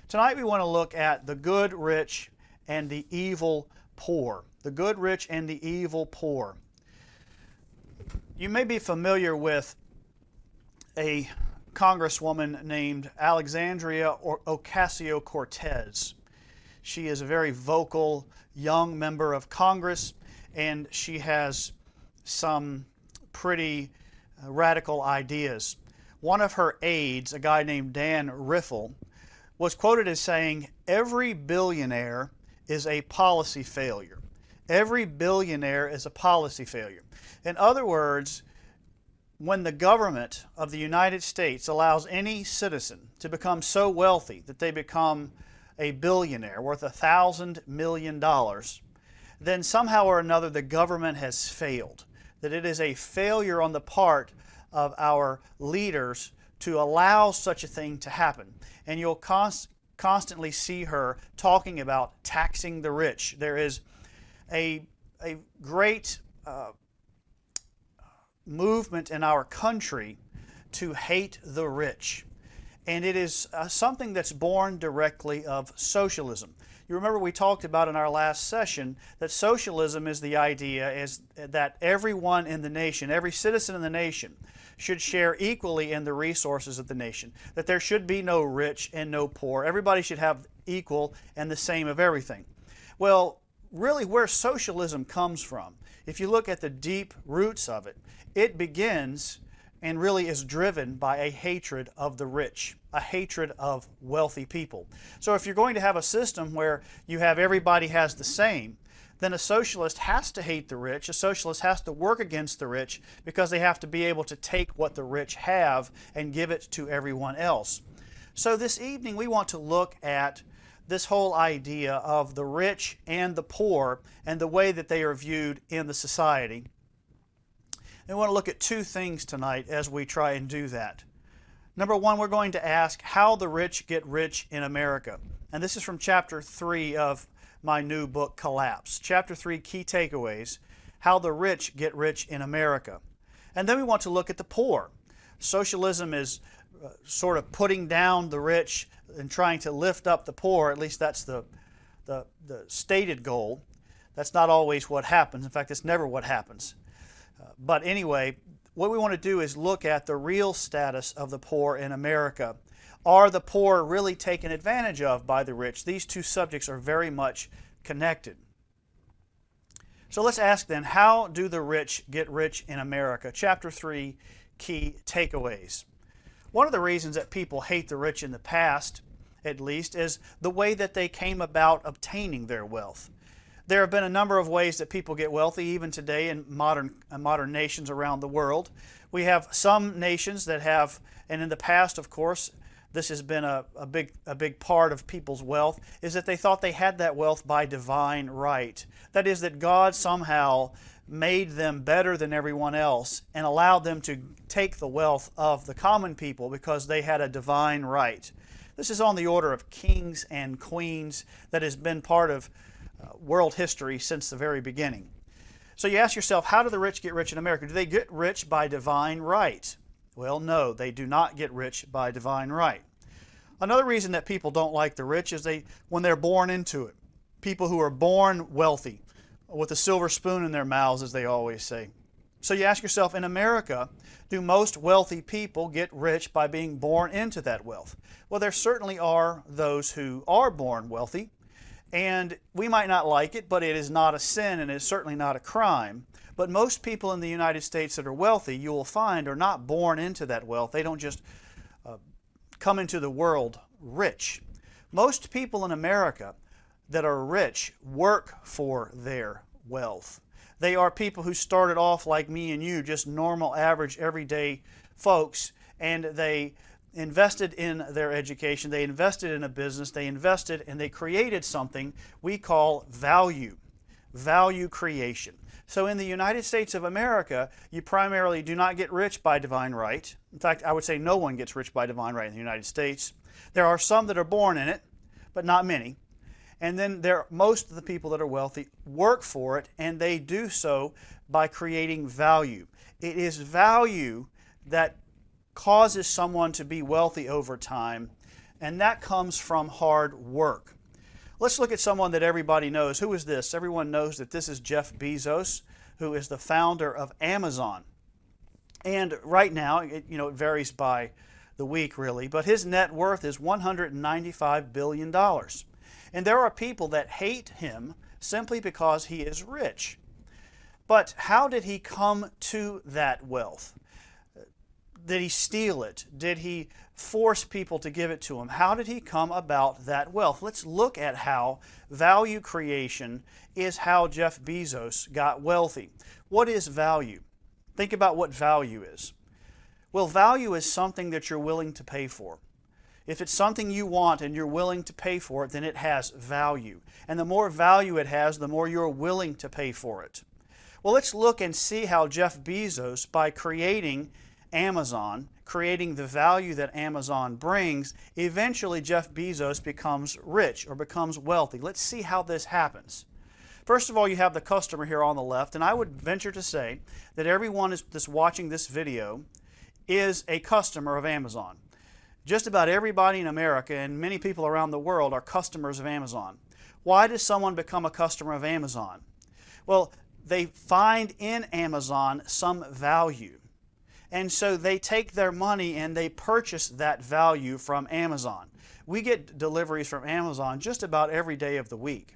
Tonight we want to look at the good, rich, and the evil poor. The good, rich, and the evil poor. You may be familiar with a congresswoman named Alexandria Ocasio-Cortez. She is a very vocal young member of Congress, and she has some pretty radical ideas. One of her aides, a guy named Dan Riffle, was quoted as saying, "Every billionaire is a policy failure. Every billionaire is a policy failure." In other words, when the government of the United States allows any citizen to become so wealthy that they become a billionaire worth $1,000 million, then somehow or another the government has failed. That it is a failure on the part of our leaders to allow such a thing to happen. And you'll constantly see her talking about taxing the rich. There is a great movement in our country to hate the rich. And it is something that's born directly of socialism. You remember we talked about in our last session that socialism is the idea is that everyone in the nation, every citizen in the nation, should share equally in the resources of the nation, that there should be no rich and no poor. Everybody should have equal and the same of everything. Well, really where socialism comes from, if you look at the deep roots of it, it begins and really is driven by a hatred of the rich, a hatred of wealthy people. So if you're going to have a system where you have everybody has the same, then a socialist has to hate the rich. A socialist has to work against the rich because they have to be able to take what the rich have and give it to everyone else. So this evening we want to look at this whole idea of the rich and the poor and the way that they are viewed in the society. And we want to look at two things tonight as we try and do that. Number one, we're going to ask how the rich get rich in America. And this is from chapter 3 of my new book, Collapse. Chapter 3, Key Takeaways, How the Rich Get Rich in America. And then we want to look at the poor. Socialism is sort of putting down the rich and trying to lift up the poor. At least that's the stated goal. That's not always what happens. In fact, it's never what happens. But anyway, what we want to do is look at the real status of the poor in America. Are the poor really taken advantage of by the rich? These two subjects are very much connected. So let's ask then, how do the rich get rich in America? Chapter 3, Key Takeaways. One of the reasons that people hate the rich in the past, at least, is the way that they came about obtaining their wealth. There have been a number of ways that people get wealthy, even today in modern nations around the world. We have some nations that have, and in the past, of course, this has been a big part of people's wealth, is that they thought they had that wealth by divine right. That is, that God somehow made them better than everyone else and allowed them to take the wealth of the common people because they had a divine right. This is on the order of kings and queens that has been part of world history since the very beginning. So you ask yourself, how do the rich get rich in America? Do they get rich by divine right? Well, no, they do not get rich by divine right. Another reason that people don't like the rich is when they're born into it. People who are born wealthy, with a silver spoon in their mouths, as they always say. So you ask yourself, in America, do most wealthy people get rich by being born into that wealth? Well, there certainly are those who are born wealthy, and we might not like it, but it is not a sin and it is certainly not a crime. But most people in the United States that are wealthy, you will find, are not born into that wealth. They don't just come into the world rich. Most people in America that are rich work for their wealth. They are people who started off like me and you, just normal, average, everyday folks, and they invested in their education, they invested in a business, they invested and they created something we call value creation. So in the United States of America, you primarily do not get rich by divine right. In fact, I would say no one gets rich by divine right in the United States. There are some that are born in it, but not many. And then most of the people that are wealthy work for it, and they do so by creating value. It is value that causes someone to be wealthy over time, and that comes from hard work. Let's look at someone that everybody knows. Who is this? Everyone knows that this is Jeff Bezos, who is the founder of Amazon. And right now, it varies by the week really, but his net worth is $195 billion. And there are people that hate him simply because he is rich. But how did he come to that wealth? Did he steal it? Did he force people to give it to him? How did he come about that wealth? Let's look at how value creation is how Jeff Bezos got wealthy. What is value? Think about what value is. Well, value is something that you're willing to pay for. If it's something you want and you're willing to pay for it, then it has value. And the more value it has, the more you're willing to pay for it. Well, let's look and see how Jeff Bezos, by creating Amazon, creating the value that Amazon brings, eventually Jeff Bezos becomes rich or becomes wealthy. Let's see how this happens. First of all, you have the customer here on the left, and I would venture to say that everyone that's watching this video is a customer of Amazon. Just about everybody in America and many people around the world are customers of Amazon. Why does someone become a customer of Amazon? Well, they find in Amazon some value. And so they take their money and they purchase that value from Amazon. We get deliveries from Amazon just about every day of the week.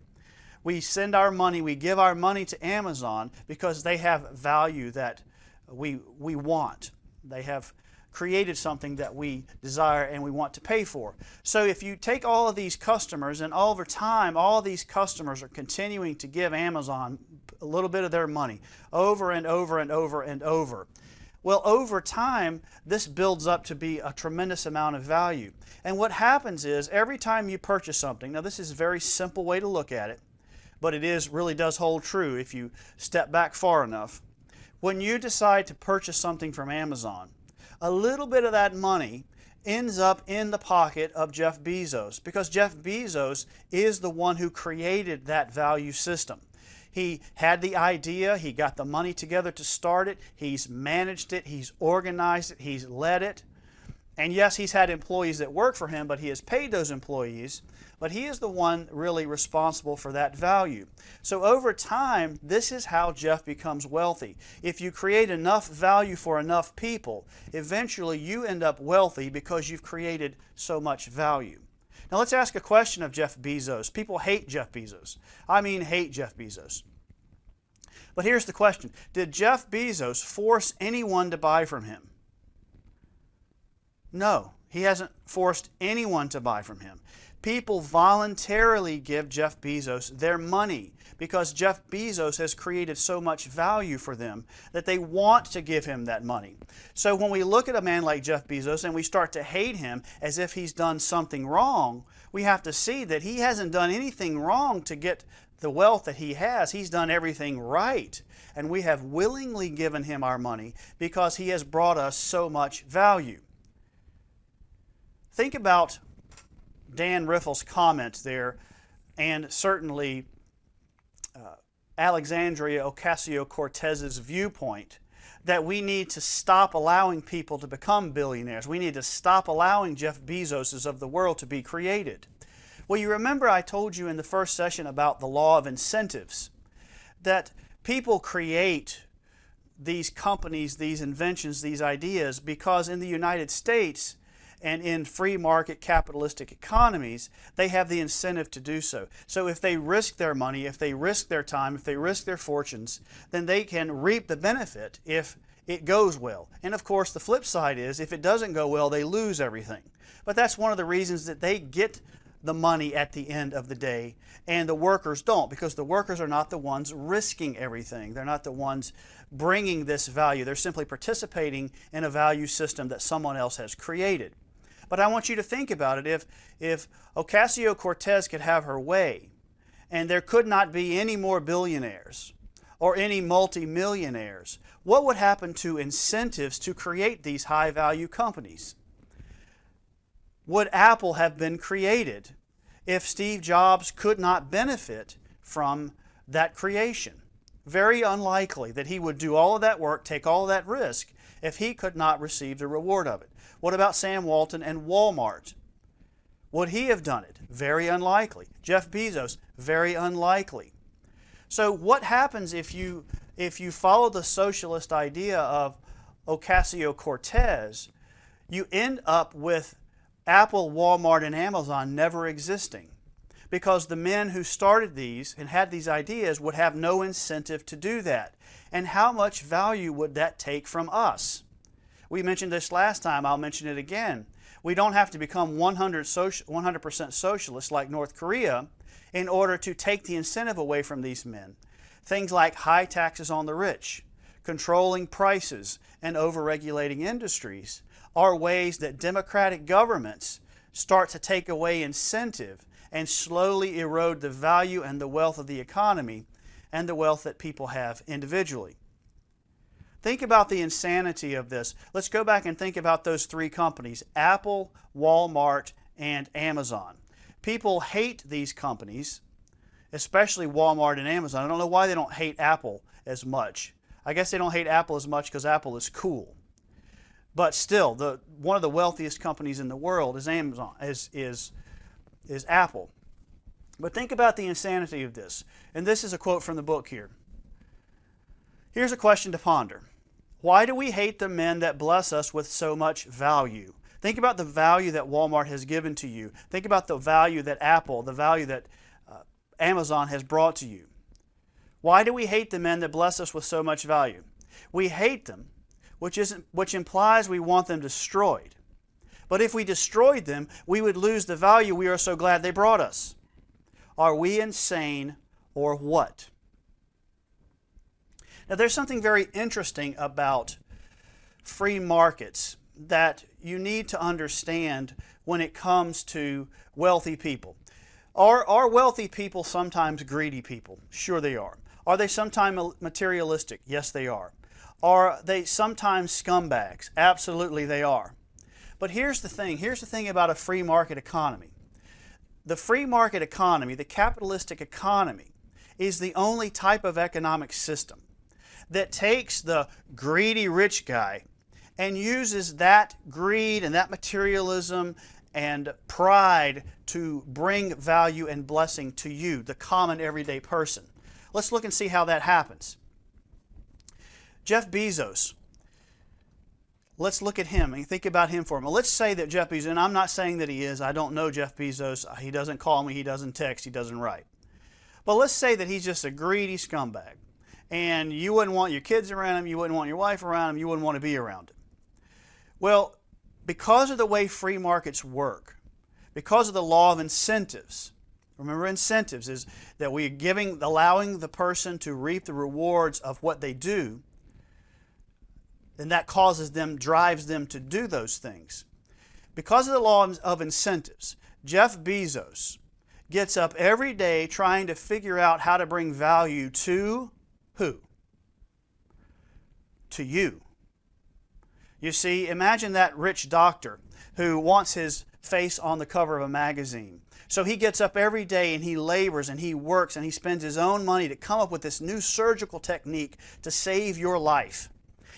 We send our money, we give our money to Amazon because they have value that we want. They have created something that we desire and we want to pay for. So if you take all of these customers, and over time all of these customers are continuing to give Amazon a little bit of their money over and over and over and over. Well, over time, this builds up to be a tremendous amount of value. And what happens is, every time you purchase something, now this is a very simple way to look at it, but it really does hold true if you step back far enough. When you decide to purchase something from Amazon, a little bit of that money ends up in the pocket of Jeff Bezos, because Jeff Bezos is the one who created that value system. He had the idea, he got the money together to start it, he's managed it, he's organized it, he's led it. And yes, he's had employees that work for him, but he has paid those employees. But he is the one really responsible for that value. So over time, this is how Jeff becomes wealthy. If you create enough value for enough people, eventually you end up wealthy because you've created so much value. Now let's ask a question of Jeff Bezos. People hate Jeff Bezos. I mean hate Jeff Bezos. But here's the question. Did Jeff Bezos force anyone to buy from him? No, he hasn't forced anyone to buy from him. People voluntarily give Jeff Bezos their money because Jeff Bezos has created so much value for them that they want to give him that money. So when we look at a man like Jeff Bezos and we start to hate him as if he's done something wrong, we have to see that he hasn't done anything wrong to get the wealth that he has. He's done everything right. And we have willingly given him our money because he has brought us so much value. Think about Dan Riffle's comment there, and certainly Alexandria Ocasio-Cortez's viewpoint that we need to stop allowing people to become billionaires. We need to stop allowing Jeff Bezos of the world to be created. Well, you remember I told you in the first session about the law of incentives, that people create these companies, these inventions, these ideas because in the United States and in free market capitalistic economies, they have the incentive to do so. So if they risk their money, if they risk their time, if they risk their fortunes, then they can reap the benefit if it goes well. And of course, the flip side is if it doesn't go well, they lose everything. But that's one of the reasons that they get the money at the end of the day and the workers don't, because the workers are not the ones risking everything. They're not the ones bringing this value. They're simply participating in a value system that someone else has created. But I want you to think about it. If Ocasio-Cortez could have her way and there could not be any more billionaires or any multimillionaires, what would happen to incentives to create these high-value companies? Would Apple have been created if Steve Jobs could not benefit from that creation? Very unlikely that he would do all of that work, take all of that risk, if he could not receive the reward of it. What about Sam Walton and Walmart? Would he have done it? Very unlikely. Jeff Bezos, very unlikely. So what happens if you follow the socialist idea of Ocasio-Cortez? You end up with Apple, Walmart, and Amazon never existing, because the men who started these and had these ideas would have no incentive to do that. And how much value would that take from us? We mentioned this last time. I'll mention it again. We don't have to become 100% socialist like North Korea in order to take the incentive away from these men. Things like high taxes on the rich, controlling prices, and overregulating industries are ways that democratic governments start to take away incentive and slowly erode the value and the wealth of the economy and the wealth that people have individually. Think about the insanity of this. Let's go back and think about those three companies, Apple, Walmart, and Amazon. People hate these companies, especially Walmart and Amazon. I don't know why they don't hate Apple as much. I guess they don't hate Apple as much because Apple is cool. But still, one of the wealthiest companies in the world is Amazon, is Apple. But think about the insanity of this. And this is a quote from the book here. Here's a question to ponder. Why do we hate the men that bless us with so much value? Think about the value that Walmart has given to you. Think about the value that Apple, the value that Amazon has brought to you. Why do we hate the men that bless us with so much value? We hate them, which implies we want them destroyed. But if we destroyed them, we would lose the value we are so glad they brought us. Are we insane or what? Now, there's something very interesting about free markets that you need to understand when it comes to wealthy people. Are wealthy people sometimes greedy people? Sure they are. Are they sometimes materialistic? Yes, they are. Are they sometimes scumbags? Absolutely they are. But here's the thing. Here's the thing about a free market economy. The free market economy, the capitalistic economy, is the only type of economic system that takes the greedy rich guy and uses that greed and that materialism and pride to bring value and blessing to you, the common everyday person. Let's look and see how that happens. Jeff Bezos. Let's look at him and think about him for a moment. Let's say that Jeff Bezos, and I'm not saying that he is. I don't know Jeff Bezos. He doesn't call me. He doesn't text. He doesn't write. But let's say that he's just a greedy scumbag. And you wouldn't want your kids around him, you wouldn't want your wife around him, you wouldn't want to be around him. Well, because of the way free markets work, because of the law of incentives, remember incentives is that we're allowing the person to reap the rewards of what they do, and that drives them to do those things. Because of the law of incentives, Jeff Bezos gets up every day trying to figure out how to bring value to who? To you. You see, imagine that rich doctor who wants his face on the cover of a magazine. So he gets up every day and he labors and he works and he spends his own money to come up with this new surgical technique to save your life.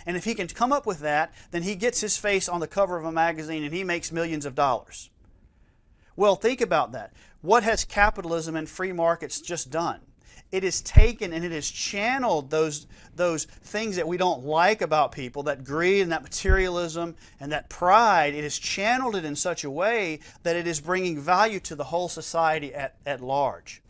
And if he can come up with that, then he gets his face on the cover of a magazine and he makes millions of dollars. Well, think about that. What has capitalism and free markets just done? It has taken and it has channeled those things that we don't like about people, that greed and that materialism and that pride. It has channeled it in such a way that it is bringing value to the whole society at large.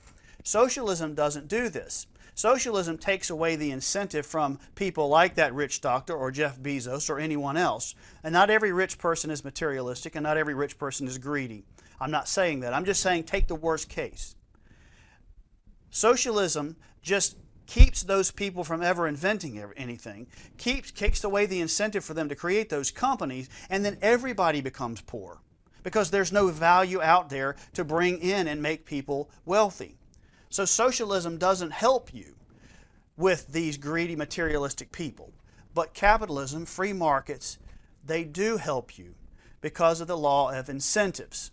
Socialism doesn't do this. Socialism takes away the incentive from people like that rich doctor or Jeff Bezos or anyone else. And not every rich person is materialistic and not every rich person is greedy. I'm not saying that. I'm just saying take the worst case. Socialism just keeps those people from ever inventing anything, takes away the incentive for them to create those companies, and then everybody becomes poor because there's no value out there to bring in and make people wealthy. So socialism doesn't help you with these greedy materialistic people. But capitalism, free markets, they do help you because of the law of incentives.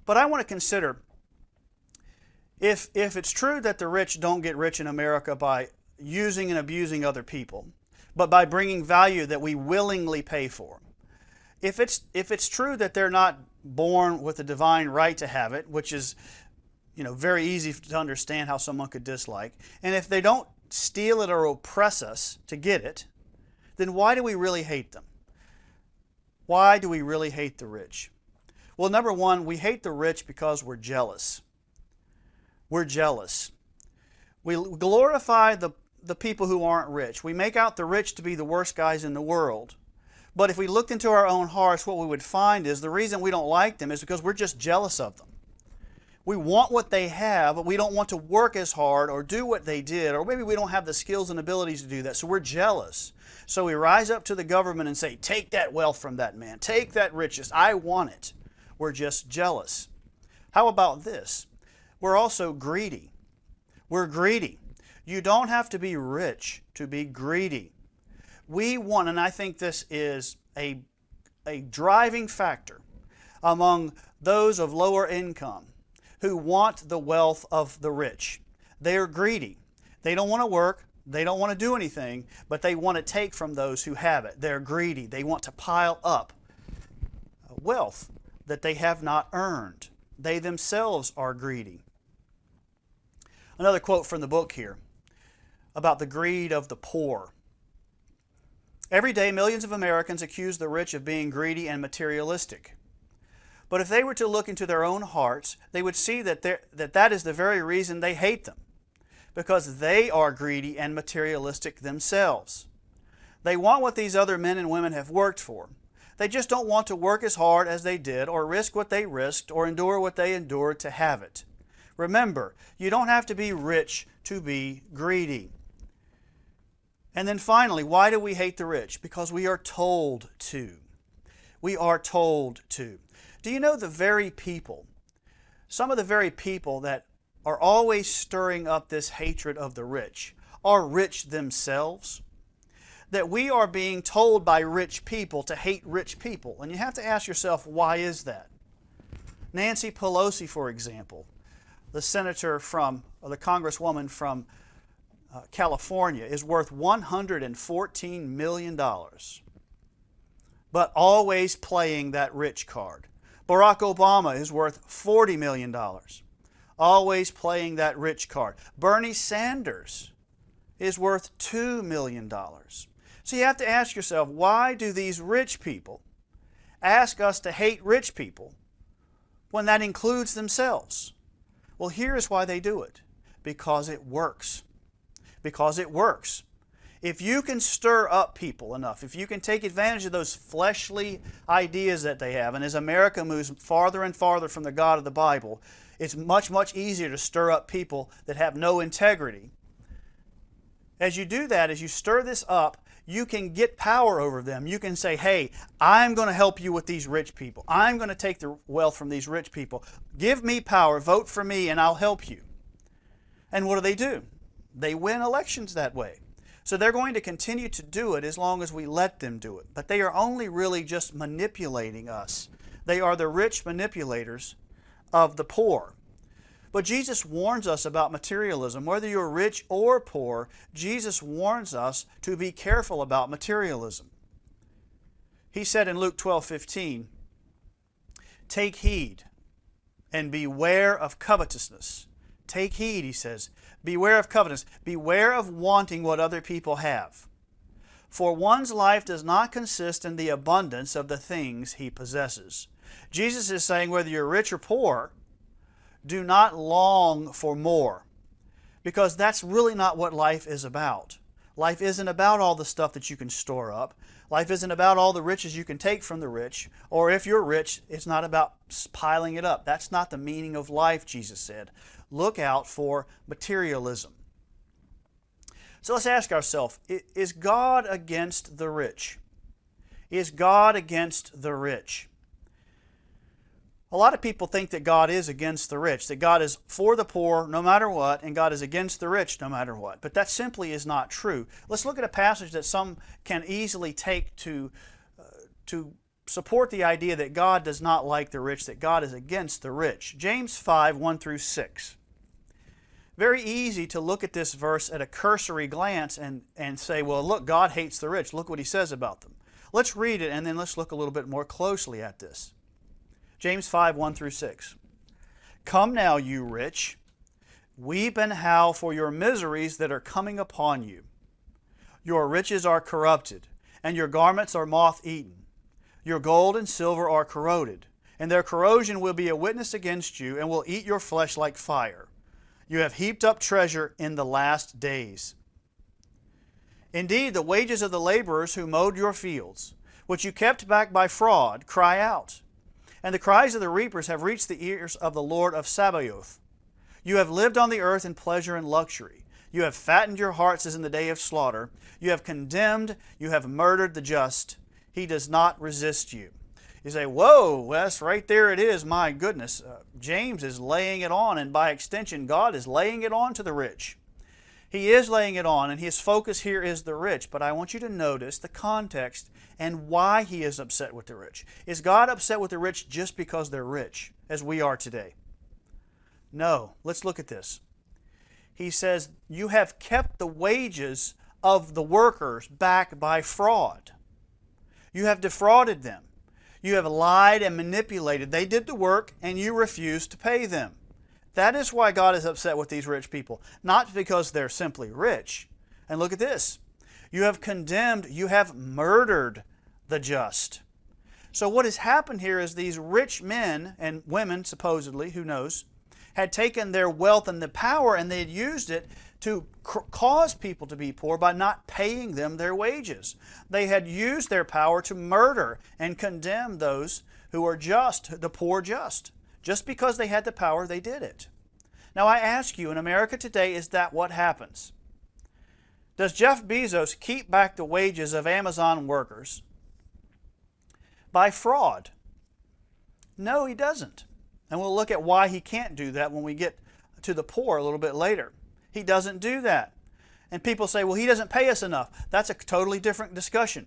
But I want to consider if it's true that the rich don't get rich in America by using and abusing other people, but by bringing value that we willingly pay for. If it's true that they're not born with a divine right to have it, which is, very easy to understand how someone could dislike, and if they don't steal it or oppress us to get it, then why do we really hate them? Why do we really hate the rich? Well, number one, we hate the rich because we're jealous. We're jealous. We glorify the people who aren't rich. We make out the rich to be the worst guys in the world. But if we looked into our own hearts, what we would find is the reason we don't like them is because we're just jealous of them. We want what they have, but we don't want to work as hard or do what they did, or maybe we don't have the skills and abilities to do that, so we're jealous. So we rise up to the government and say, take that wealth from that man, take that riches, I want it. We're just jealous. How about this? We're also greedy. We're greedy. You don't have to be rich to be greedy. We want, and I think this is a driving factor among those of lower income who want the wealth of the rich. They are greedy. They don't want to work. They don't want to do anything, but they want to take from those who have it. They're greedy. They want to pile up wealth that they have not earned. They themselves are greedy. Another quote from the book here about the greed of the poor. Every day, millions of Americans accuse the rich of being greedy and materialistic. But if they were to look into their own hearts, they would see that that is the very reason they hate them, because they are greedy and materialistic themselves. They want what these other men and women have worked for. They just don't want to work as hard as they did, or risk what they risked, or endure what they endured to have it. Remember, you don't have to be rich to be greedy. And then finally, why do we hate the rich? Because we are told to. We are told to. Do you know the very people, some of the very people that are always stirring up this hatred of the rich are rich themselves? That we are being told by rich people to hate rich people. And you have to ask yourself, why is that? Nancy Pelosi, for example, the senator or the congresswoman from California, is worth $114 million, but always playing that rich card. Barack Obama is worth $40 million, always playing that rich card. Bernie Sanders is worth $2 million. So you have to ask yourself, why do these rich people ask us to hate rich people when that includes themselves? Well, here is why they do it. Because it works. Because it works. If you can stir up people enough, if you can take advantage of those fleshly ideas that they have, and as America moves farther and farther from the God of the Bible, it's much, much easier to stir up people that have no integrity. As you do that, as you stir this up, you can get power over them. You can say, hey, I'm going to help you with these rich people. I'm going to take the wealth from these rich people. Give me power, vote for me, and I'll help you. And what do? They win elections that way. So they're going to continue to do it as long as we let them do it. But they are only really just manipulating us. They are the rich manipulators of the poor. But Jesus warns us about materialism. Whether you're rich or poor, Jesus warns us to be careful about materialism. He said in Luke 12:15, "Take heed and beware of covetousness." Take heed, he says. Beware of covetousness. Beware of wanting what other people have. For one's life does not consist in the abundance of the things he possesses. Jesus is saying whether you're rich or poor, do not long for more, because that's really not what life is about. Life isn't about all the stuff that you can store up. Life isn't about all the riches you can take from the rich, or if you're rich, it's not about piling it up. That's not the meaning of life, Jesus said. Look out for materialism. So let's ask ourselves, is God against the rich? Is God against the rich? A lot of people think that God is against the rich, that God is for the poor no matter what, and God is against the rich no matter what. But that simply is not true. Let's look at a passage that some can easily take to support the idea that God does not like the rich, that God is against the rich. James 5, 1 through 6. Very easy to look at this verse at a cursory glance and say, well, look, God hates the rich. Look what he says about them. Let's read it and then let's look a little bit more closely at this. James 5, 1 through 6. Come now, you rich, weep and howl for your miseries that are coming upon you. Your riches are corrupted, and your garments are moth-eaten. Your gold and silver are corroded, and their corrosion will be a witness against you, and will eat your flesh like fire. You have heaped up treasure in the last days. Indeed, the wages of the laborers who mowed your fields, which you kept back by fraud, cry out. And the cries of the reapers have reached the ears of the Lord of Sabaoth. You have lived on the earth in pleasure and luxury. You have fattened your hearts as in the day of slaughter. You have condemned, you have murdered the just. He does not resist you. You say, whoa, Wes, right there it is. My goodness. James is laying it on, and by extension, God is laying it on to the rich. He is laying it on, and his focus here is the rich. But I want you to notice the context and why he is upset with the rich. Is God upset with the rich just because they're rich, as we are today? No. Let's look at this. He says, you have kept the wages of the workers back by fraud. You have defrauded them. You have lied and manipulated. They did the work, and you refused to pay them. That is why God is upset with these rich people, not because they're simply rich. And look at this. You have condemned, you have murdered the just. So what has happened here is these rich men and women, supposedly, who knows, had taken their wealth and the power, and they had used it to cause people to be poor by not paying them their wages. They had used their power to murder and condemn those who are just, the poor just. Just because they had the power, they did it. Now I ask you, in America today, is that what happens? Does Jeff Bezos keep back the wages of Amazon workers by fraud? No, he doesn't. And we'll look at why he can't do that when we get to the poor a little bit later. He doesn't do that. And people say, well, he doesn't pay us enough. That's a totally different discussion.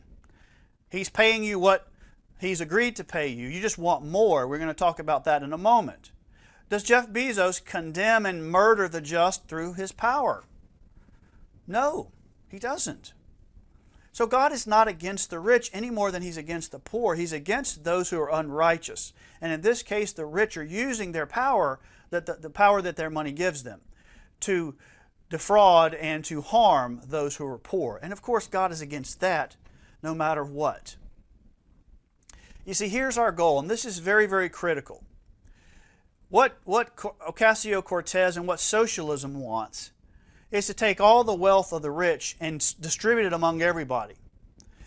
He's paying you what he's agreed to pay you. You just want more. We're going to talk about that in a moment. Does Jeff Bezos condemn and murder the just through his power? No, he doesn't. So God is not against the rich any more than he's against the poor. He's against those who are unrighteous. And in this case, the rich are using their power, the power that their money gives them, to defraud and to harm those who are poor. And of course, God is against that no matter what. You see, here's our goal, and this is very, very critical. What Ocasio-Cortez and what socialism wants is to take all the wealth of the rich and distribute it among everybody.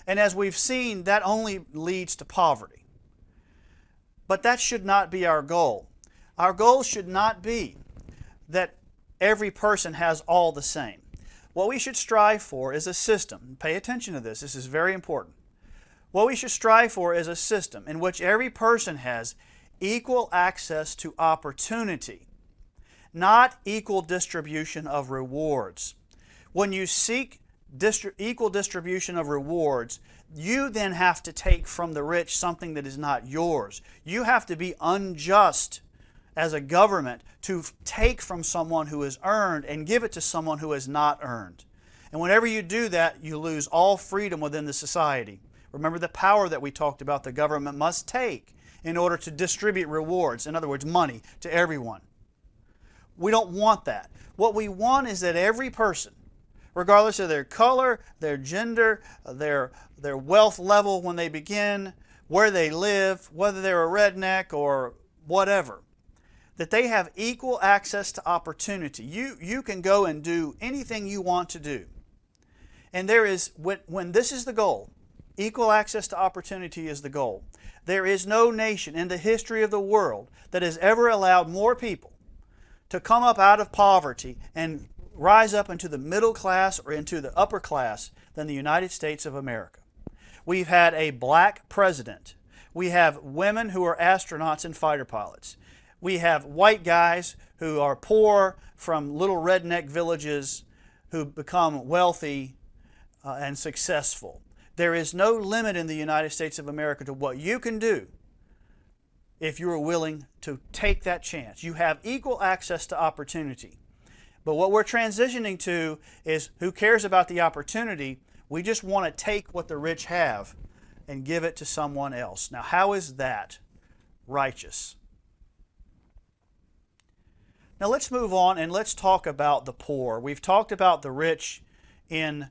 And as we've seen, that only leads to poverty. But that should not be our goal. Our goal should not be that every person has all the same. What we should strive for is a system. Pay attention to this. This is very important. What we should strive for is a system in which every person has equal access to opportunity, not equal distribution of rewards. When you seek equal distribution of rewards, you then have to take from the rich something that is not yours. You have to be unjust as a government to take from someone who has earned and give it to someone who has not earned. And whenever you do that, you lose all freedom within the society. Remember the power that we talked about the government must take in order to distribute rewards, in other words, money, to everyone. We don't want that. What we want is that every person, regardless of their color, their gender, their wealth level when they begin, where they live, whether they're a redneck or whatever, that they have equal access to opportunity. You can go and do anything you want to do. And there is, when this is the goal, equal access to opportunity is the goal. There is no nation in the history of the world that has ever allowed more people to come up out of poverty and rise up into the middle class or into the upper class than the United States of America. We've had a black president. We have women who are astronauts and fighter pilots. We have white guys who are poor from little redneck villages who become wealthy and successful. There is no limit in the United States of America to what you can do if you are willing to take that chance. You have equal access to opportunity. But what we're transitioning to is who cares about the opportunity? We just want to take what the rich have and give it to someone else. Now, how is that righteous. Now let's move on and let's talk about the poor. We've talked about the rich in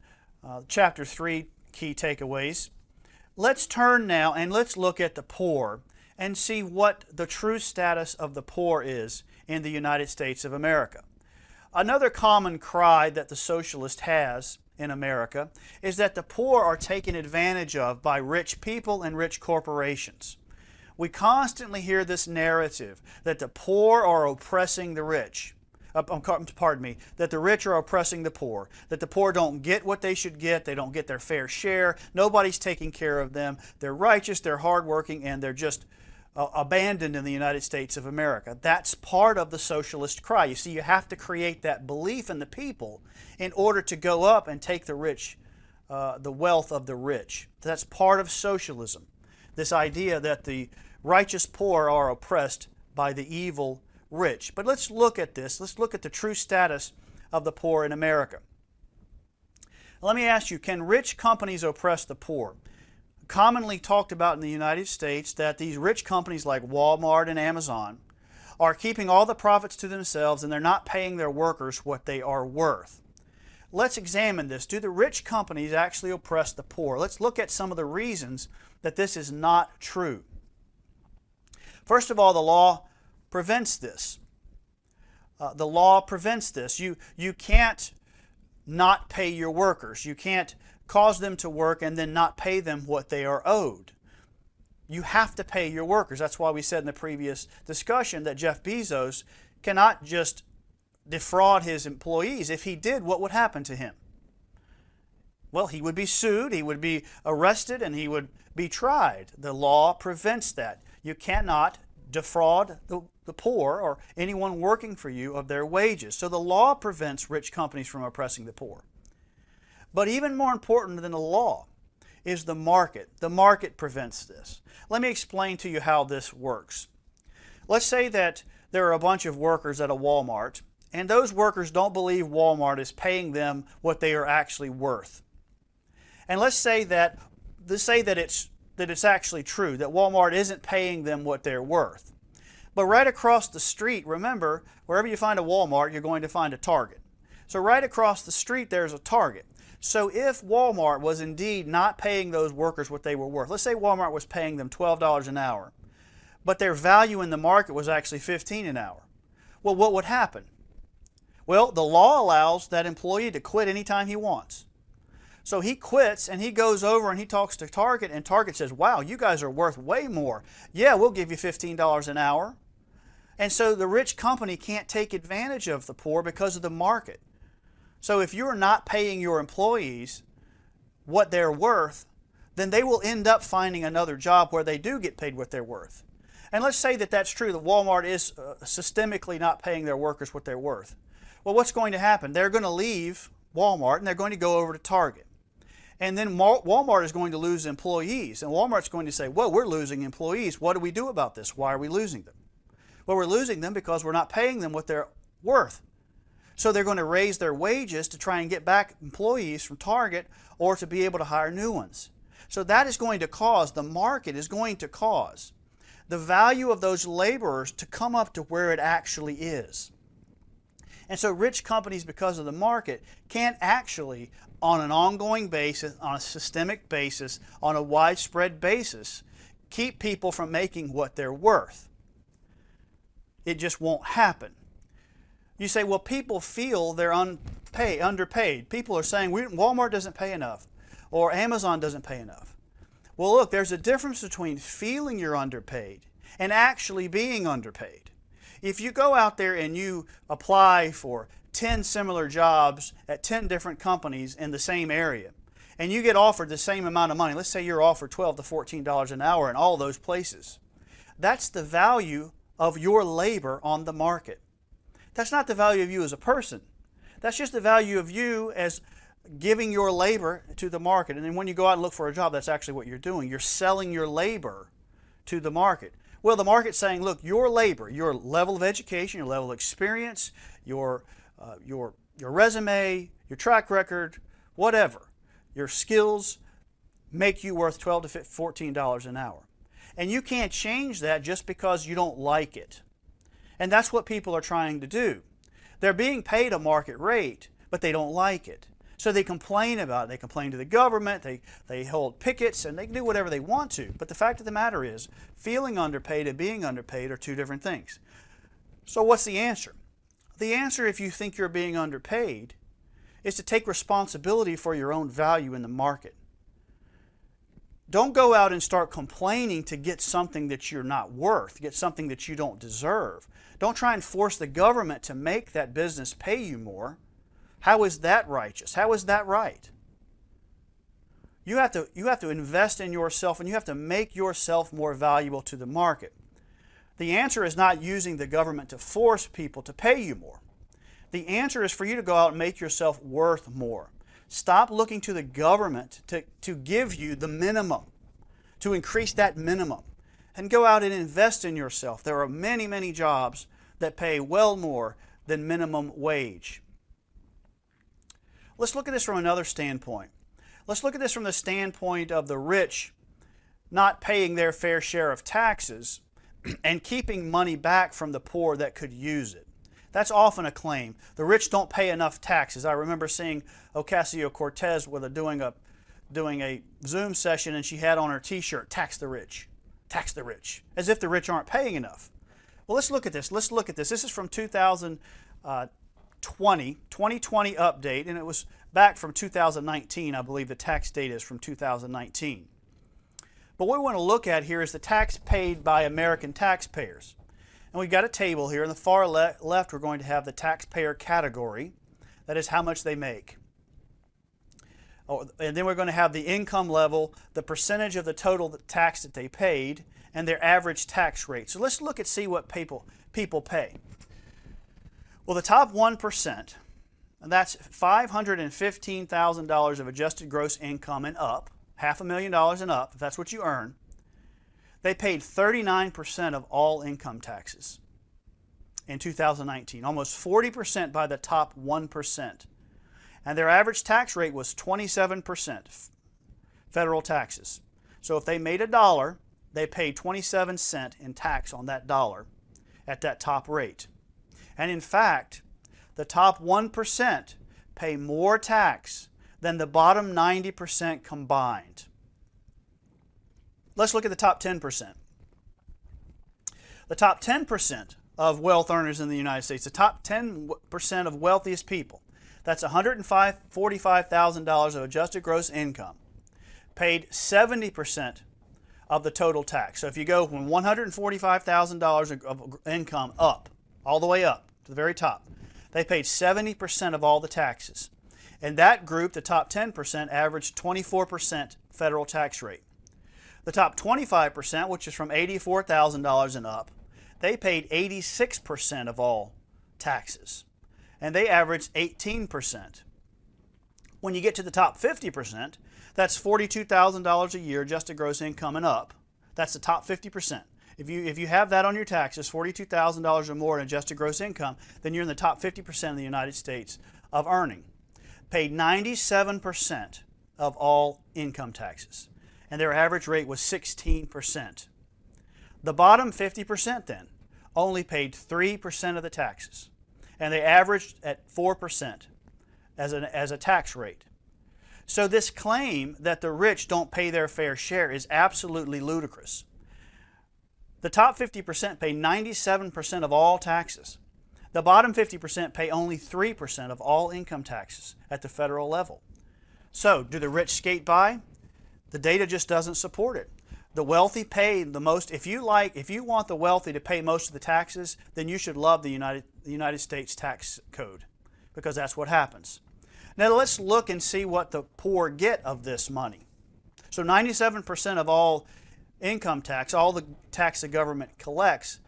chapter 3, key takeaways. Let's turn now and let's look at the poor and see what the true status of the poor is in the United States of America. Another common cry that the socialist has in America is that the poor are taken advantage of by rich people and rich corporations. We constantly hear this narrative that the poor are oppressing the rich. That the rich are oppressing the poor, that the poor don't get what they should get, they don't get their fair share, nobody's taking care of them, they're righteous, they're hardworking, and they're just abandoned in the United States of America. That's part of the socialist cry. You see, you have to create that belief in the people in order to go up and take the rich, the wealth of the rich. That's part of socialism. This idea that the righteous poor are oppressed by the evil rich. But let's look at this. Let's look at the true status of the poor in America. Let me ask you, can rich companies oppress the poor? Commonly talked about in the United States that these rich companies like Walmart and Amazon are keeping all the profits to themselves and they're not paying their workers what they are worth. Let's examine this. Do the rich companies actually oppress the poor? Let's look at some of the reasons that this is not true. First of all, the law prevents this. The law prevents this. You can't not pay your workers. You can't cause them to work and then not pay them what they are owed. You have to pay your workers. That's why we said in the previous discussion that Jeff Bezos cannot just defraud his employees. If he did, what would happen to him? Well, he would be sued, he would be arrested, and he would be tried. The law prevents that. You cannot defraud the poor or anyone working for you of their wages. So the law prevents rich companies from oppressing the poor. But even more important than the law is the market. The market prevents this. Let me explain to you how this works. Let's say that there are a bunch of workers at a Walmart, and those workers don't believe Walmart is paying them what they are actually worth. And let's say that it's actually true, that Walmart isn't paying them what they're worth. But right across the street, remember, wherever you find a Walmart, you're going to find a Target. So right across the street, there's a Target. So if Walmart was indeed not paying those workers what they were worth, let's say Walmart was paying them $12 an hour, but their value in the market was actually $15 an hour. Well, what would happen? Well, the law allows that employee to quit anytime he wants. So he quits and he goes over and he talks to Target, and Target says, wow, you guys are worth way more. Yeah, we'll give you $15 an hour. And so the rich company can't take advantage of the poor because of the market. So if you're not paying your employees what they're worth, then they will end up finding another job where they do get paid what they're worth. And let's say that that's true, that Walmart is systemically not paying their workers what they're worth. Well, what's going to happen? They're going to leave Walmart and they're going to go over to Target. And then Walmart is going to lose employees. And Walmart's going to say, well, we're losing employees. What do we do about this? Why are we losing them? Well, we're losing them because we're not paying them what they're worth. So they're going to raise their wages to try and get back employees from Target or to be able to hire new ones. So that is going to cause, the market is going to cause the value of those laborers to come up to where it actually is. And so rich companies, because of the market, can't actually, on an ongoing basis, on a systemic basis, on a widespread basis, keep people from making what they're worth. It just won't happen. You say, well, people feel they're underpaid. People are saying, Walmart doesn't pay enough, or Amazon doesn't pay enough. Well, look, there's a difference between feeling you're underpaid and actually being underpaid. If you go out there and you apply for 10 similar jobs at 10 different companies in the same area, and you get offered the same amount of money, let's say you're offered $12 to $14 an hour in all those places, that's the value of your labor on the market. That's not the value of you as a person. That's just the value of you as giving your labor to the market. And then when you go out and look for a job, that's actually what you're doing. You're selling your labor to the market. Well, the market's saying, look, your labor, your level of education, your level of experience, your resume, your track record, whatever, your skills make you worth $12 to $14 an hour. And you can't change that just because you don't like it. And that's what people are trying to do. They're being paid a market rate, but they don't like it. So they complain about it. They complain to the government, they hold pickets, and they can do whatever they want to. But the fact of the matter is, feeling underpaid and being underpaid are two different things. So what's the answer? The answer, if you think you're being underpaid, is to take responsibility for your own value in the market. Don't go out and start complaining to get something that you're not worth, get something that you don't deserve. Don't try and force the government to make that business pay you more. How is that righteous? How is that right? You have to invest in yourself, and you have to make yourself more valuable to the market. The answer is not using the government to force people to pay you more. The answer is for you to go out and make yourself worth more. Stop looking to the government to give you the minimum, to increase that minimum, and go out and invest in yourself. There are many, many jobs that pay well more than minimum wage. Let's look at this from another standpoint. Let's look at this from the standpoint of the rich not paying their fair share of taxes and keeping money back from the poor that could use it. That's often a claim. The rich don't pay enough taxes. I remember seeing Ocasio-Cortez doing a Zoom session, and she had on her t-shirt, "Tax the rich, as if the rich aren't paying enough. Well, let's look at this. This is from 2020 update, and it was back from 2019. I believe the tax data is from 2019. But what we want to look at here is the tax paid by American taxpayers. And we've got a table here. In the far left, we're going to have the taxpayer category. That is how much they make. And then we're going to have the income level, the percentage of the total tax that they paid, and their average tax rate. So let's look and see what people pay. Well, the top 1%, and that's $515,000 of adjusted gross income and up, $500,000 and up, if that's what you earn, they paid 39% of all income taxes in 2019, almost 40% by the top 1%. And their average tax rate was 27% federal taxes. So if they made $1, they paid 27 cents in tax on that dollar at that top rate. And in fact, the top 1% pay more tax than the bottom 90% combined. Let's look at the top 10%. The top 10% of wealth earners in the United States, the top 10% of wealthiest people, that's $145,000 of adjusted gross income, paid 70% of the total tax. So if you go from $145,000 of income up, all the way up to the very top, they paid 70% of all the taxes. And that group, the top 10%, averaged 24% federal tax rate. The top 25%, which is from $84,000 and up, they paid 86% of all taxes. And they averaged 18%. When you get to the top 50%, that's $42,000 a year adjusted gross income and up. That's the top 50%. If you have that on your taxes, $42,000 or more in adjusted gross income, then you're in the top 50% of the United States of earning. Paid 97% of all income taxes. And their average rate was 16%. The bottom 50% then only paid 3% of the taxes. And they averaged at 4% as a tax rate. So this claim that the rich don't pay their fair share is absolutely ludicrous. The top 50% pay 97% of all taxes. The bottom 50% pay only 3% of all income taxes at the federal level. So, do the rich skate by? The data just doesn't support it. The wealthy pay the most. If you want the wealthy to pay most of the taxes, then you should love the United States tax code, because that's what happens. Now let's look and see what the poor get of this money. So 97% of all income tax, all the tax the government collects,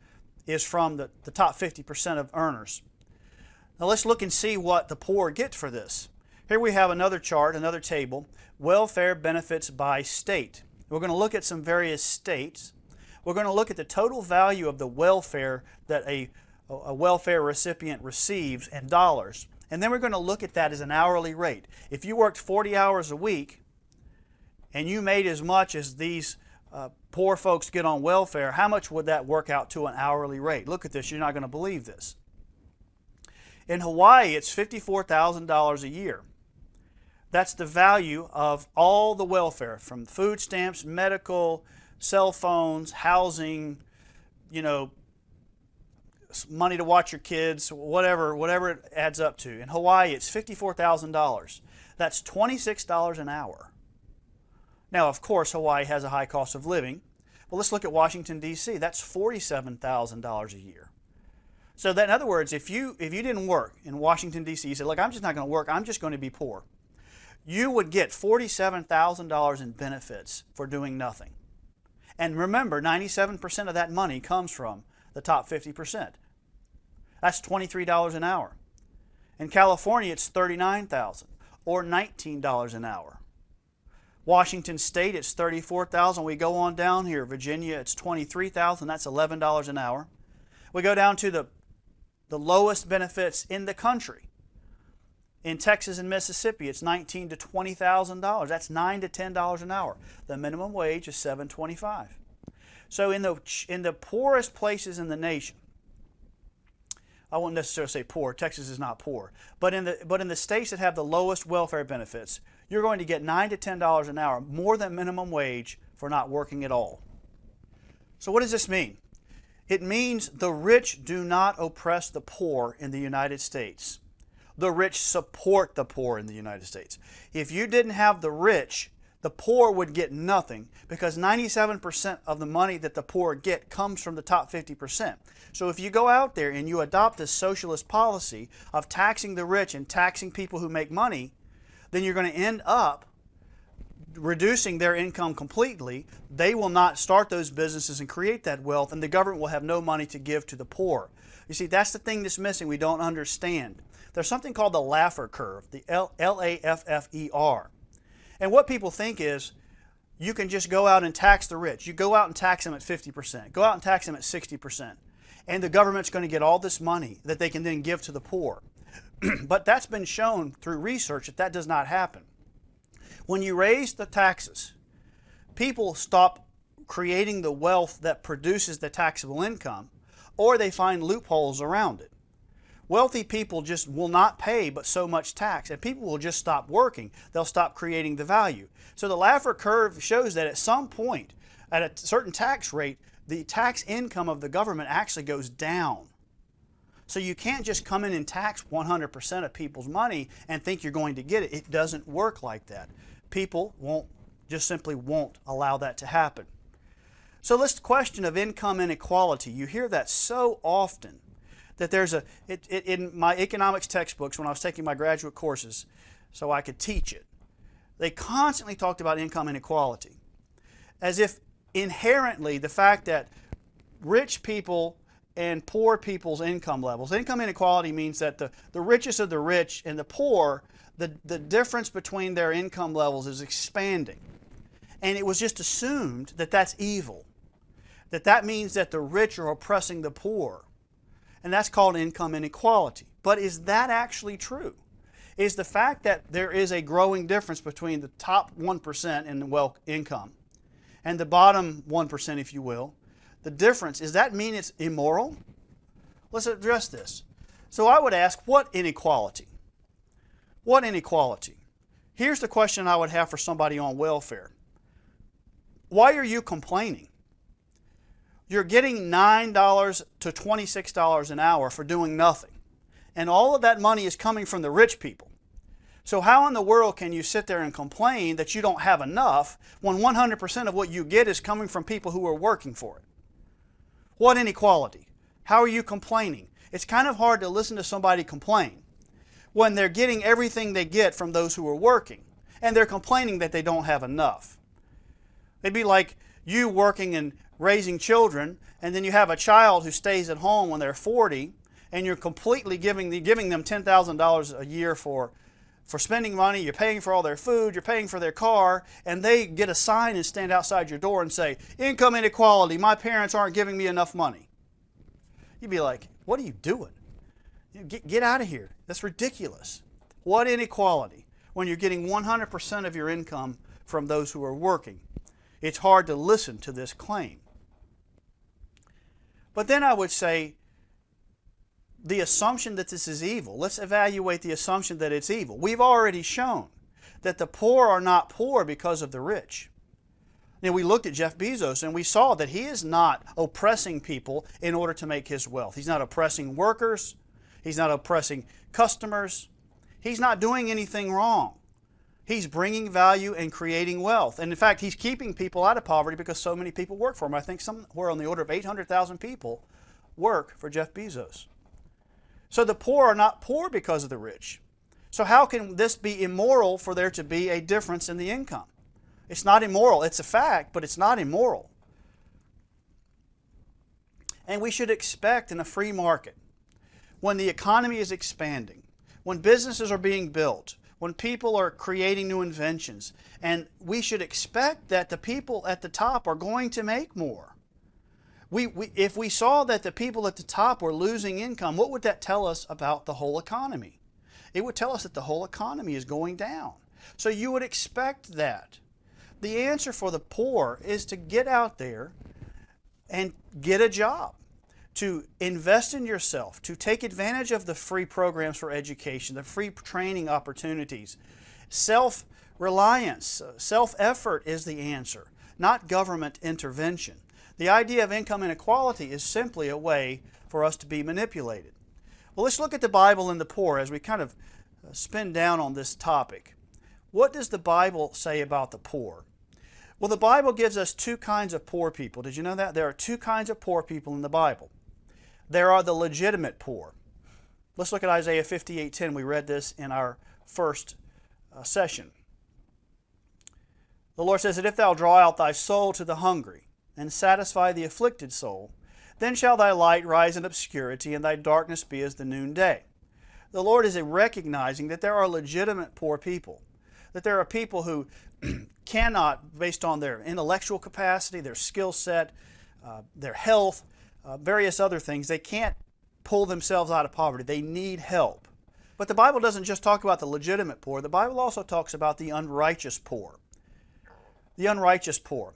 is from the top 50% of earners. Now let's look and see what the poor get for this. Here we have another chart, another table, welfare benefits by state. We're going to look at some various states. We're going to look at the total value of the welfare that a welfare recipient receives in dollars. And then we're going to look at that as an hourly rate. If you worked 40 hours a week and you made as much as these poor folks get on welfare, how much would that work out to an hourly rate? Look at this. You're not going to believe this. In Hawaii, it's $54,000 a year. That's the value of all the welfare, from food stamps, medical, cell phones, housing, money to watch your kids, whatever it adds up to. In Hawaii, it's $54,000. That's $26 an hour. Now, of course, Hawaii has a high cost of living. But let's look at Washington, D.C. That's $47,000 a year. So that, in other words, if you didn't work in Washington, D.C., you said, look, I'm just not going to work, I'm just going to be poor, you would get $47,000 in benefits for doing nothing. And remember, 97% of that money comes from the top 50%. That's $23 an hour. In California, it's $39,000 or $19 an hour. Washington State, it's $34,000. We go on down here. Virginia, it's $23,000. That's $11 an hour. We go down to the lowest benefits in the country. In Texas and Mississippi, it's $19,000 to $20,000. That's $9 to $10 an hour. The minimum wage is $7.25. So in the poorest places in the nation, I won't necessarily say poor. Texas is not poor, but in the states that have the lowest welfare benefits, you're going to get $9 to $10 an hour, more than minimum wage, for not working at all. So what does this mean? It means the rich do not oppress the poor in the United States. The rich support the poor in the United States. If you didn't have the rich, the poor would get nothing, because 97% of the money that the poor get comes from the top 50%. So if you go out there and you adopt this socialist policy of taxing the rich and taxing people who make money, then you're going to end up reducing their income completely. They will not start those businesses and create that wealth, and the government will have no money to give to the poor. You see, that's the thing that's missing. We don't understand. There's something called the Laffer Curve, the L-A-F-F-E-R. And what people think is, you can just go out and tax the rich. You go out and tax them at 50%. Go out and tax them at 60%. And the government's going to get all this money that they can then give to the poor. But that's been shown through research that does not happen. When you raise the taxes, people stop creating the wealth that produces the taxable income, or they find loopholes around it. Wealthy people just will not pay but so much tax, and people will just stop working. They'll stop creating the value. So the Laffer Curve shows that at some point, at a certain tax rate, the tax income of the government actually goes down. So you can't just come in and tax 100% of people's money and think you're going to get it. It doesn't work like that. People simply won't allow that to happen. So this question of income inequality, you hear that so often, that there's in my economics textbooks when I was taking my graduate courses so I could teach it, they constantly talked about income inequality, as if inherently the fact that rich people and poor people's income levels, income inequality means that the richest of the rich and the poor, the difference between their income levels is expanding. And it was just assumed that that's evil, that means that the rich are oppressing the poor. And that's called income inequality. But is that actually true? Is the fact that there is a growing difference between the top 1% in the wealth income and the bottom 1%, if you will, the difference, does that mean it's immoral? Let's address this. So I would ask, what inequality? What inequality? Here's the question I would have for somebody on welfare. Why are you complaining? You're getting $9 to $26 an hour for doing nothing. And all of that money is coming from the rich people. So how in the world can you sit there and complain that you don't have enough when 100% of what you get is coming from people who are working for it? What inequality? How are you complaining? It's kind of hard to listen to somebody complain when they're getting everything they get from those who are working, and they're complaining that they don't have enough. It'd be like you working and raising children, and then you have a child who stays at home when they're 40, and you're completely giving them $10,000 a year for spending money. You're paying for all their food, you're paying for their car, and they get a sign and stand outside your door and say, income inequality, my parents aren't giving me enough money. You'd be like, what are you doing? Get out of here. That's ridiculous. What inequality when you're getting 100% of your income from those who are working? It's hard to listen to this claim. But then I would say the assumption that this is evil. Let's evaluate the assumption that it's evil. We've already shown that the poor are not poor because of the rich. Now, we looked at Jeff Bezos and we saw that he is not oppressing people in order to make his wealth. He's not oppressing workers. He's not oppressing customers. He's not doing anything wrong. He's bringing value and creating wealth. And in fact, he's keeping people out of poverty because so many people work for him. I think somewhere on the order of 800,000 people work for Jeff Bezos. So the poor are not poor because of the rich. So how can this be immoral for there to be a difference in the income? It's not immoral. It's a fact, but it's not immoral. And we should expect in a free market, when the economy is expanding, when businesses are being built, when people are creating new inventions, and we should expect that the people at the top are going to make more. If we saw that the people at the top were losing income, what would that tell us about the whole economy? It would tell us that the whole economy is going down. So you would expect that. The answer for the poor is to get out there and get a job, to invest in yourself, to take advantage of the free programs for education, the free training opportunities. Self-reliance, self-effort is the answer, not government intervention. The idea of income inequality is simply a way for us to be manipulated. Well, let's look at the Bible and the poor as we kind of spin down on this topic. What does the Bible say about the poor? Well, the Bible gives us two kinds of poor people. Did you know that? There are two kinds of poor people in the Bible. There are the legitimate poor. Let's look at Isaiah 58:10. We read this in our first session. The Lord says that if thou draw out thy soul to the hungry and satisfy the afflicted soul, then shall thy light rise in obscurity and thy darkness be as the noonday. The Lord is recognizing that there are legitimate poor people, that there are people who cannot, based on their intellectual capacity, their skill set, their health, various other things, they can't pull themselves out of poverty. They need help. But the Bible doesn't just talk about the legitimate poor. The Bible also talks about the unrighteous poor. The unrighteous poor.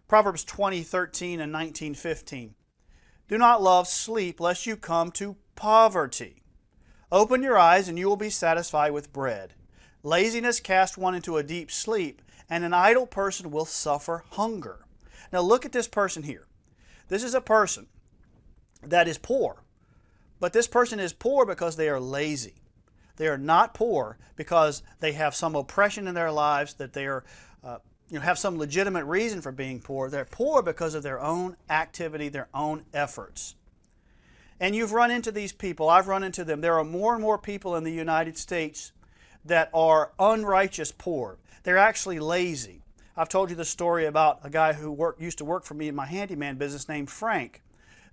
Proverbs 20:13 and 19:15. Do not love sleep, lest you come to poverty. Open your eyes, and you will be satisfied with bread. Laziness casts one into a deep sleep, and an idle person will suffer hunger. Now look at this person here. This is a person that is poor, but this person is poor because they are lazy. They are not poor because they have some oppression in their lives, that they are have some legitimate reason for being poor. They're poor because of their own activity, their own efforts. And you've run into these people. I've run into them. There are more and more people in the United States that are unrighteous poor. They're actually lazy. I've told you the story about a guy who used to work for me in my handyman business named Frank,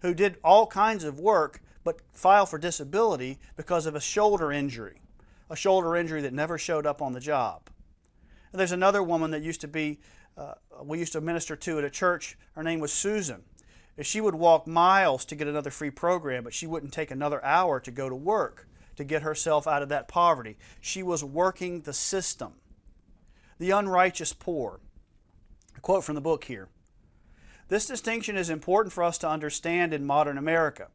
who did all kinds of work but filed for disability because of a shoulder injury that never showed up on the job. And there's another woman that used to be, we used to minister to at a church. Her name was Susan. She would walk miles to get another free program, but she wouldn't take another hour to go to work to get herself out of that poverty. She was working the system. The unrighteous poor. A quote from the book here. This distinction is important for us to understand in modern America.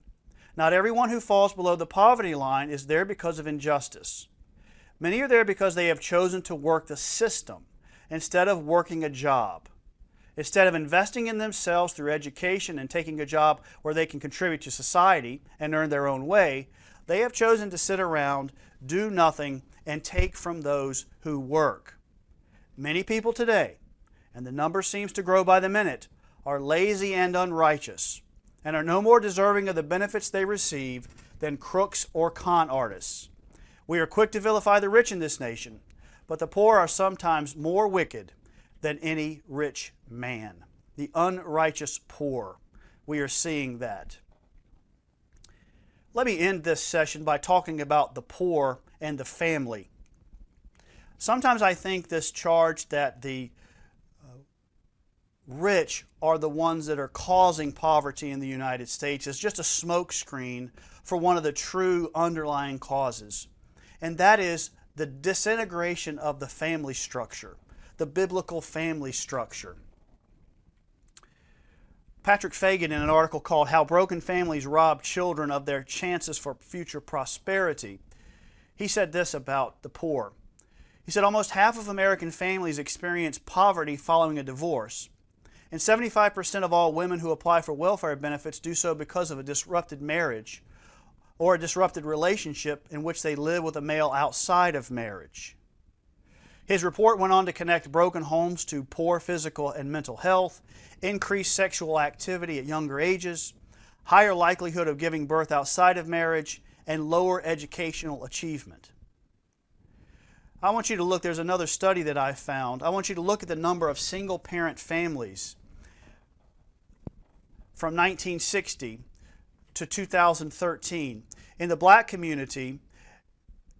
Not everyone who falls below the poverty line is there because of injustice. Many are there because they have chosen to work the system instead of working a job. Instead of investing in themselves through education and taking a job where they can contribute to society and earn their own way, they have chosen to sit around, do nothing, and take from those who work. Many people today, and the number seems to grow by the minute, are lazy and unrighteous, and are no more deserving of the benefits they receive than crooks or con artists. We are quick to vilify the rich in this nation, but the poor are sometimes more wicked than any rich man. The unrighteous poor. We are seeing that. Let me end this session by talking about the poor and the family. Sometimes I think this charge that the rich are the ones that are causing poverty in the United States is just a smokescreen for one of the true underlying causes. And that is the disintegration of the family structure, the biblical family structure. Patrick Fagan, in an article called How Broken Families Rob Children of Their Chances for Future Prosperity, he said this about the poor. He said, almost half of American families experience poverty following a divorce, and 75% of all women who apply for welfare benefits do so because of a disrupted marriage or a disrupted relationship in which they live with a male outside of marriage. His report went on to connect broken homes to poor physical and mental health, increased sexual activity at younger ages, higher likelihood of giving birth outside of marriage, and lower educational achievement. I want you to look, there's another study that I found. I want you to look at the number of single-parent families from 1960 to 2013. In the black community,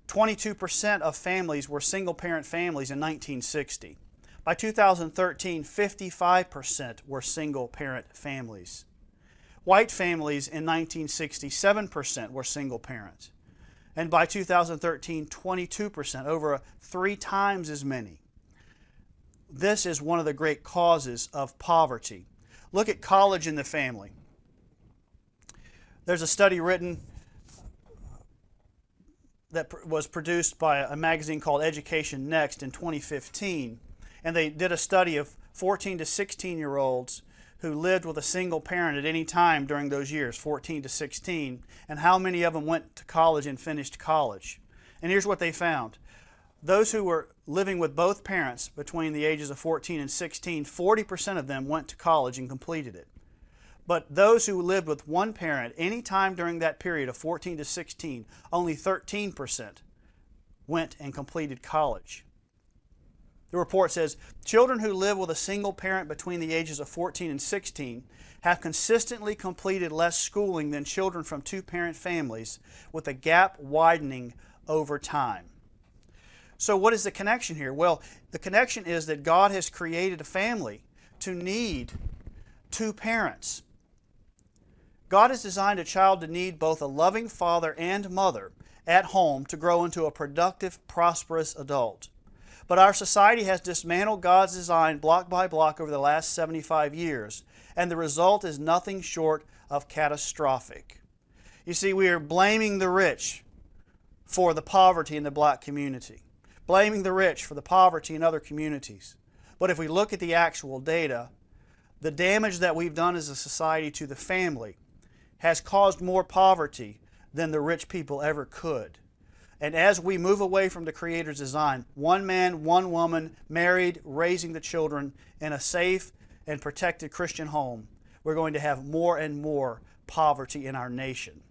22% of families were single-parent families in 1960. By 2013, 55% were single-parent families. White families in 1960, 7% were single-parent. And by 2013, 22%, over 3 times as many. This is one of the great causes of poverty. Look at college in the family. There's a study written that was produced by a magazine called Education Next in 2015. And they did a study of 14 to 16-year-olds who lived with a single parent at any time during those years, 14 to 16, and how many of them went to college and finished college. And here's what they found. Those who were living with both parents between the ages of 14 and 16, 40% of them went to college and completed it. But those who lived with one parent any time during that period of 14 to 16, only 13% went and completed college. The report says, children who live with a single parent between the ages of 14 and 16 have consistently completed less schooling than children from two-parent families, with a gap widening over time. So what is the connection here? Well, the connection is that God has created a family to need two parents. God has designed a child to need both a loving father and mother at home to grow into a productive, prosperous adult. But our society has dismantled God's design block by block over the last 75 years, and the result is nothing short of catastrophic. You see, we are blaming the rich for the poverty in the black community, blaming the rich for the poverty in other communities. But if we look at the actual data, the damage that we've done as a society to the family has caused more poverty than the rich people ever could. And as we move away from the Creator's design, one man, one woman, married, raising the children in a safe and protected Christian home, we're going to have more and more poverty in our nation.